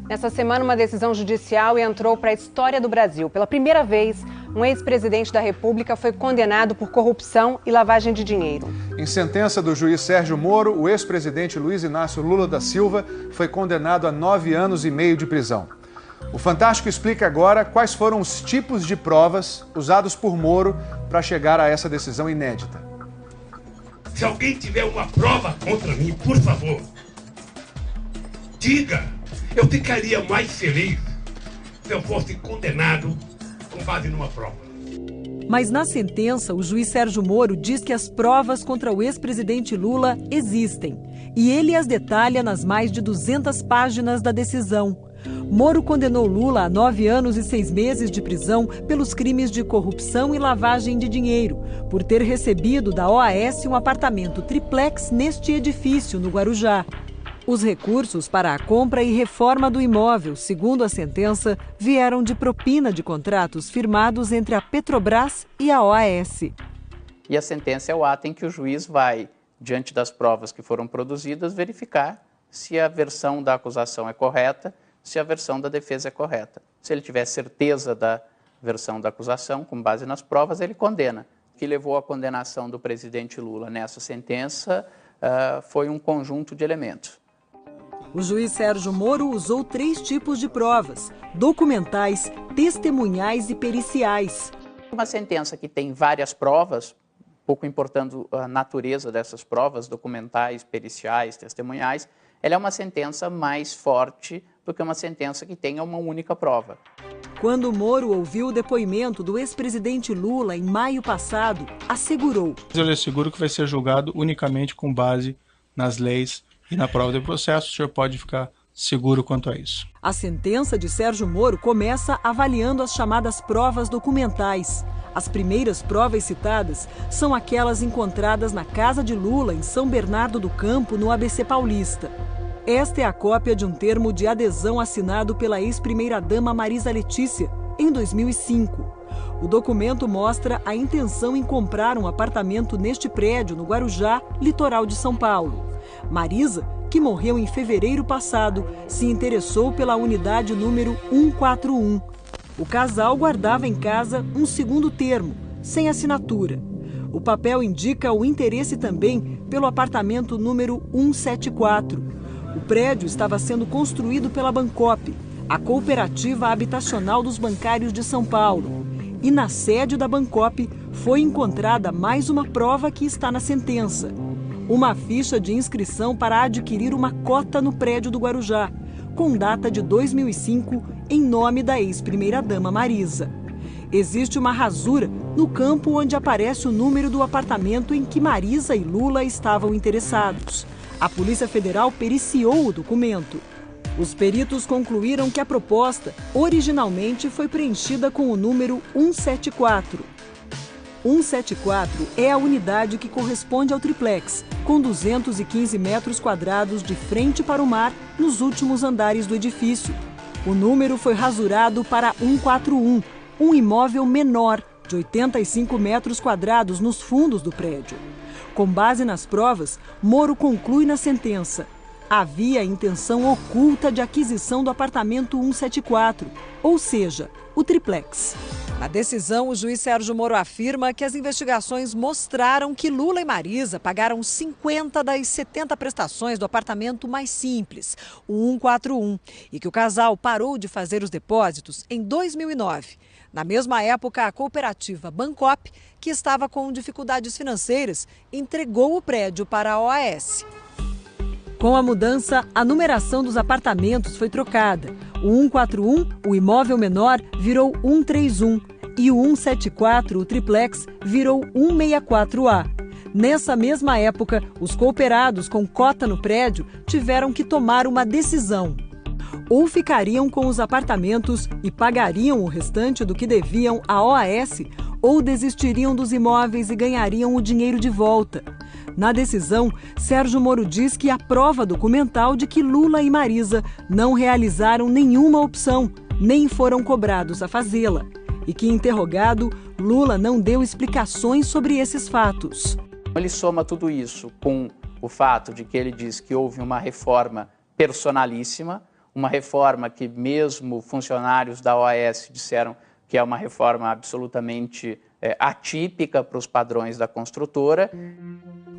Nessa semana, uma decisão judicial entrou para a história do Brasil. Pela primeira vez, um ex-presidente da República foi condenado por corrupção e lavagem de dinheiro. Em sentença do juiz Sérgio Moro, o ex-presidente Luiz Inácio Lula da Silva foi condenado a 9 anos e meio de prisão. O Fantástico explica agora quais foram os tipos de provas usados por Moro para chegar a essa decisão inédita. Se alguém tiver uma prova contra mim, por favor, diga. Eu ficaria mais feliz se eu fosse condenado com base numa prova. Mas na sentença, o juiz Sérgio Moro diz que as provas contra o ex-presidente Lula existem. E ele as detalha nas mais de 200 páginas da decisão. Moro condenou Lula a 9 anos e 6 meses de prisão pelos crimes de corrupção e lavagem de dinheiro, por ter recebido da OAS um apartamento triplex neste edifício, no Guarujá. Os recursos para a compra e reforma do imóvel, segundo a sentença, vieram de propina de contratos firmados entre a Petrobras e a OAS. E a sentença é o ato em que o juiz vai, diante das provas que foram produzidas, verificar se a versão da acusação é correta, se a versão da defesa é correta. Se ele tiver certeza da versão da acusação, com base nas provas, ele condena. O que levou à condenação do presidente Lula nessa sentença foi um conjunto de elementos. O juiz Sérgio Moro usou 3 tipos de provas: documentais, testemunhais e periciais. Uma sentença que tem várias provas, pouco importando a natureza dessas provas, documentais, periciais, testemunhais, ela é uma sentença mais forte do que uma sentença que tenha uma única prova. Quando Moro ouviu o depoimento do ex-presidente Lula em maio passado, assegurou: eu asseguro que vai ser julgado unicamente com base nas leis e na prova de processo. O senhor pode ficar seguro quanto a isso. A sentença de Sérgio Moro começa avaliando as chamadas provas documentais. As primeiras provas citadas são aquelas encontradas na casa de Lula, em São Bernardo do Campo, no ABC Paulista. Esta é a cópia de um termo de adesão assinado pela ex-primeira-dama Marisa Letícia, em 2005. O documento mostra a intenção em comprar um apartamento neste prédio, no Guarujá, litoral de São Paulo. Marisa, que morreu em fevereiro passado, se interessou pela unidade número 141. O casal guardava em casa um segundo termo, sem assinatura. O papel indica o interesse também pelo apartamento número 174. O prédio estava sendo construído pela Bancop, a cooperativa habitacional dos bancários de São Paulo. E na sede da Bancop foi encontrada mais uma prova que está na sentença: uma ficha de inscrição para adquirir uma cota no prédio do Guarujá, com data de 2005, em nome da ex-primeira-dama Marisa. Existe uma rasura no campo onde aparece o número do apartamento em que Marisa e Lula estavam interessados. A Polícia Federal periciou o documento. Os peritos concluíram que a proposta originalmente foi preenchida com o número 174. 174 é a unidade que corresponde ao triplex, com 215 metros quadrados de frente para o mar nos últimos andares do edifício. O número foi rasurado para 141, um imóvel menor, de 85 metros quadrados nos fundos do prédio. Com base nas provas, Moro conclui na sentença: havia intenção oculta de aquisição do apartamento 174, ou seja, o triplex. Na decisão, o juiz Sérgio Moro afirma que as investigações mostraram que Lula e Marisa pagaram 50 das 70 prestações do apartamento mais simples, o 141, e que o casal parou de fazer os depósitos em 2009. Na mesma época, a cooperativa Bancop, que estava com dificuldades financeiras, entregou o prédio para a OAS. Com a mudança, a numeração dos apartamentos foi trocada. O 141, o imóvel menor, virou 131 e o 174, o triplex, virou 164A. Nessa mesma época, os cooperados com cota no prédio tiveram que tomar uma decisão. Ou ficariam com os apartamentos e pagariam o restante do que deviam à OAS, ou desistiriam dos imóveis e ganhariam o dinheiro de volta. Na decisão, Sérgio Moro diz que há prova documental de que Lula e Marisa não realizaram nenhuma opção, nem foram cobrados a fazê-la. E que, interrogado, Lula não deu explicações sobre esses fatos. Ele soma tudo isso com o fato de que ele diz que houve uma reforma personalíssima, uma reforma que mesmo funcionários da OAS disseram que é uma reforma absolutamente atípica para os padrões da construtora.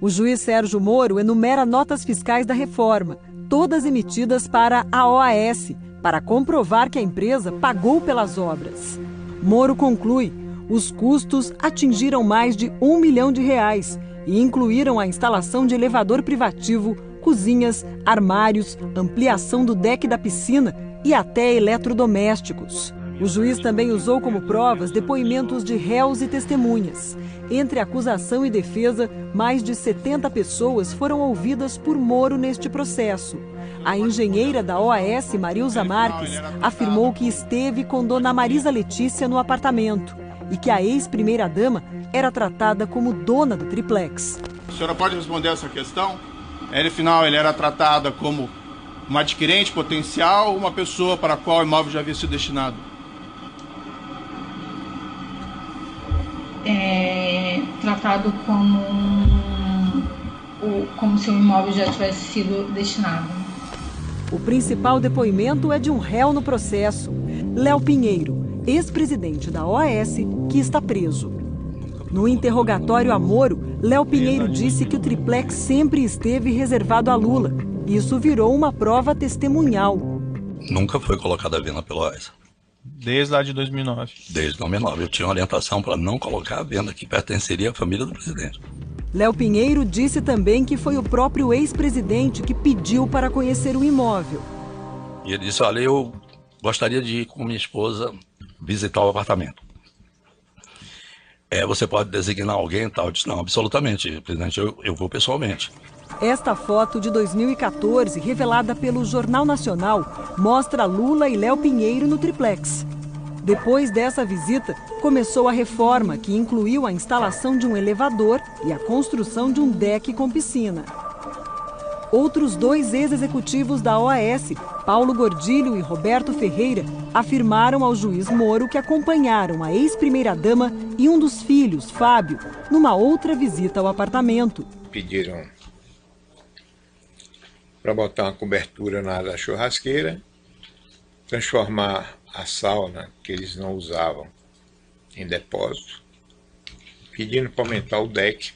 O juiz Sérgio Moro enumera notas fiscais da reforma, todas emitidas para a OAS, para comprovar que a empresa pagou pelas obras. Moro conclui: os custos atingiram mais de R$1 milhão e incluíram a instalação de elevador privativo, cozinhas, armários, ampliação do deck da piscina e até eletrodomésticos. O juiz também usou como provas depoimentos de réus e testemunhas. Entre acusação e defesa, mais de 70 pessoas foram ouvidas por Moro neste processo. A engenheira da OAS, Marilza Marques, afirmou que esteve com dona Marisa Letícia no apartamento e que a ex-primeira-dama era tratada como dona do triplex. A senhora pode responder essa questão? Afinal, ele era tratada como uma adquirente potencial ou uma pessoa para a qual o imóvel já havia sido destinado? Tratado como se o imóvel já tivesse sido destinado. O principal depoimento é de um réu no processo, Léo Pinheiro, ex-presidente da OAS, que está preso. No interrogatório a Moro, Léo Pinheiro disse que o triplex sempre esteve reservado a Lula. Isso virou uma prova testemunhal. Nunca foi colocada à venda pela OAS. Desde lá de 2009. Desde 2009. Eu tinha uma orientação para não colocar à venda, que pertenceria à família do presidente. Léo Pinheiro disse também que foi o próprio ex-presidente que pediu para conhecer o imóvel. E ele disse: olha, eu gostaria de ir com minha esposa visitar o apartamento. Você pode designar alguém e tal? Eu disse: não, absolutamente, presidente, eu vou pessoalmente. Esta foto de 2014, revelada pelo Jornal Nacional, mostra Lula e Léo Pinheiro no triplex. Depois dessa visita, começou a reforma, que incluiu a instalação de um elevador e a construção de um deck com piscina. Outros dois ex-executivos da OAS, Paulo Gordilho e Roberto Ferreira, afirmaram ao juiz Moro que acompanharam a ex-primeira-dama e um dos filhos, Fábio, numa outra visita ao apartamento. Pediram para botar uma cobertura na área da churrasqueira, transformar a sauna, que eles não usavam, em depósito, pedindo para aumentar o deck,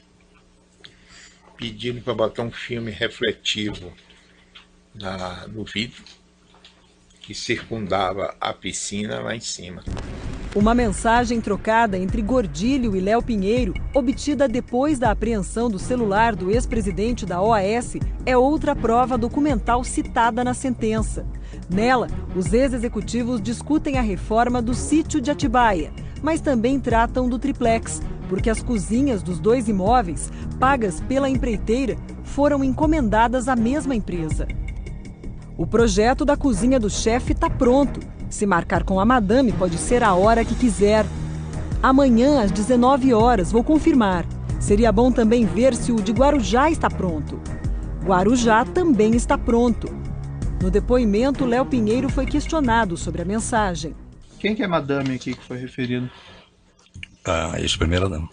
pedindo para botar um filme refletivo no vidro, que circundava a piscina lá em cima. Uma mensagem trocada entre Gordilho e Léo Pinheiro, obtida depois da apreensão do celular do ex-presidente da OAS, é outra prova documental citada na sentença. Nela, os ex-executivos discutem a reforma do sítio de Atibaia, mas também tratam do triplex, porque as cozinhas dos dois imóveis, pagas pela empreiteira, foram encomendadas à mesma empresa. O projeto da cozinha do chefe está pronto. Se marcar com a madame, pode ser a hora que quiser. Amanhã, às 19 horas, vou confirmar. Seria bom também ver se o de Guarujá está pronto. Guarujá também está pronto. No depoimento, Léo Pinheiro foi questionado sobre a mensagem. Quem que é madame aqui que foi referido? A ex-primeira-dama.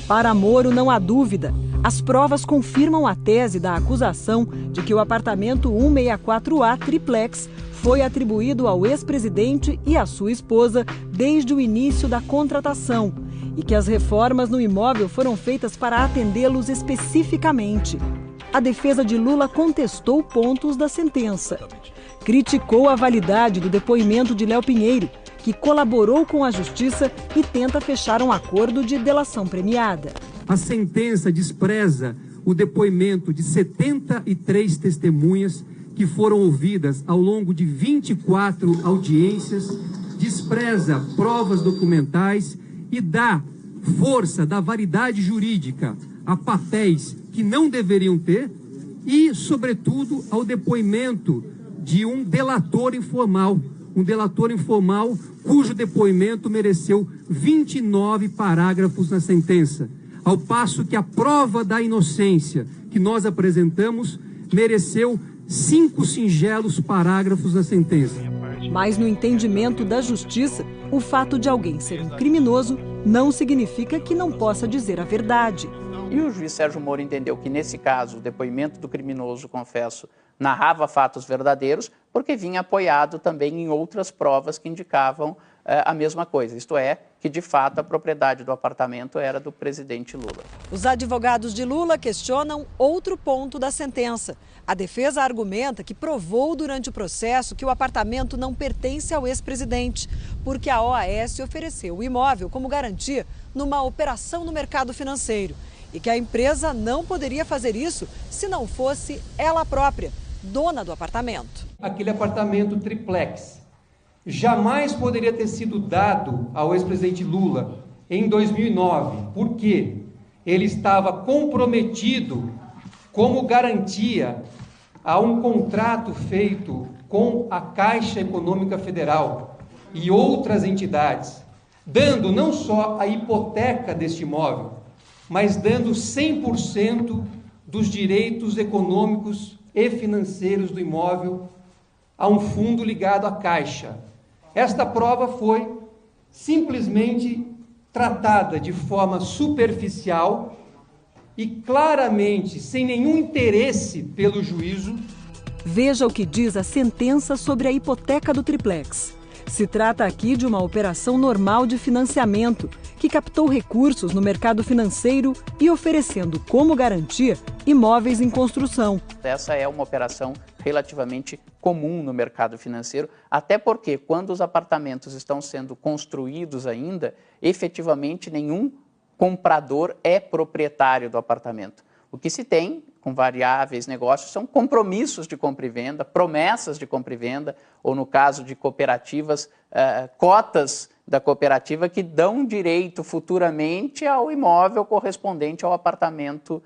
Para Moro, não há dúvida. As provas confirmam a tese da acusação de que o apartamento 164A triplex foi atribuído ao ex-presidente e à sua esposa desde o início da contratação e que as reformas no imóvel foram feitas para atendê-los especificamente. A defesa de Lula contestou pontos da sentença. Criticou a validade do depoimento de Léo Pinheiro, que colaborou com a justiça e tenta fechar um acordo de delação premiada. A sentença despreza o depoimento de 73 testemunhas que foram ouvidas ao longo de 24 audiências, despreza provas documentais e dá força da validade jurídica a papéis que não deveriam ter e, sobretudo, ao depoimento de um delator informal cujo depoimento mereceu 29 parágrafos na sentença, ao passo que a prova da inocência que nós apresentamos mereceu 5 singelos parágrafos na sentença. Mas no entendimento da justiça, o fato de alguém ser um criminoso não significa que não possa dizer a verdade. E o juiz Sérgio Moro entendeu que, nesse caso, o depoimento do criminoso, confesso, narrava fatos verdadeiros, porque vinha apoiado também em outras provas que indicavam a mesma coisa, isto é, que de fato a propriedade do apartamento era do presidente Lula. Os advogados de Lula questionam outro ponto da sentença. A defesa argumenta que provou durante o processo que o apartamento não pertence ao ex-presidente, porque a OAS ofereceu o imóvel como garantia numa operação no mercado financeiro e que a empresa não poderia fazer isso se não fosse ela própria, dona do apartamento. Aquele apartamento triplex jamais poderia ter sido dado ao ex-presidente Lula em 2009, porque ele estava comprometido como garantia a um contrato feito com a Caixa Econômica Federal e outras entidades, dando não só a hipoteca deste imóvel, mas dando 100% dos direitos econômicos e financeiros do imóvel a um fundo ligado à Caixa. Esta prova foi simplesmente tratada de forma superficial e claramente sem nenhum interesse pelo juízo. Veja o que diz a sentença sobre a hipoteca do triplex. Se trata aqui de uma operação normal de financiamento que captou recursos no mercado financeiro e oferecendo como garantia imóveis em construção. Essa é uma operação relativamente comum no mercado financeiro, até porque quando os apartamentos estão sendo construídos ainda, efetivamente nenhum comprador é proprietário do apartamento. O que se tem com variáveis negócios são compromissos de compra e venda, promessas de compra e venda, ou no caso de cooperativas, cotas da cooperativa que dão direito futuramente ao imóvel correspondente ao apartamento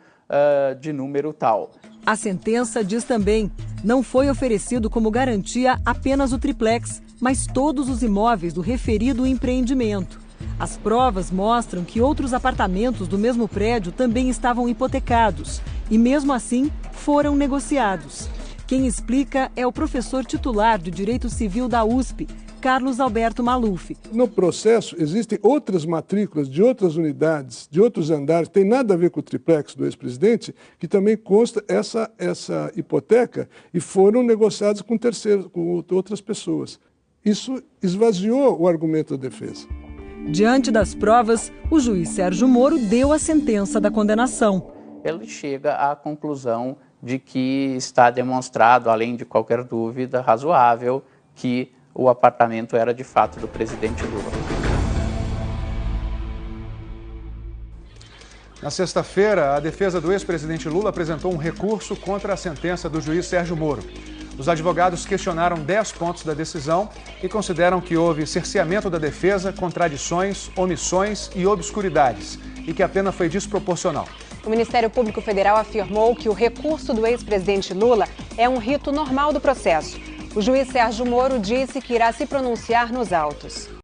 de número tal. A sentença diz também: não foi oferecido como garantia apenas o triplex, mas todos os imóveis do referido empreendimento. As provas mostram que outros apartamentos do mesmo prédio também estavam hipotecados e, mesmo assim, foram negociados. Quem explica é o professor titular de Direito Civil da USP, Carlos Alberto Maluf. No processo, existem outras matrículas de outras unidades, de outros andares, tem nada a ver com o triplex do ex-presidente, que também consta essa hipoteca e foram negociados com terceiros, com outras pessoas. Isso esvaziou o argumento da defesa. Diante das provas, o juiz Sérgio Moro deu a sentença da condenação. Ele chega à conclusão de que está demonstrado, além de qualquer dúvida razoável, que o apartamento era de fato do presidente Lula. Na sexta-feira, a defesa do ex-presidente Lula apresentou um recurso contra a sentença do juiz Sérgio Moro. Os advogados questionaram 10 pontos da decisão e consideram que houve cerceamento da defesa, contradições, omissões e obscuridades, e que a pena foi desproporcional. O Ministério Público Federal afirmou que o recurso do ex-presidente Lula é um rito normal do processo. O juiz Sérgio Moro disse que irá se pronunciar nos autos.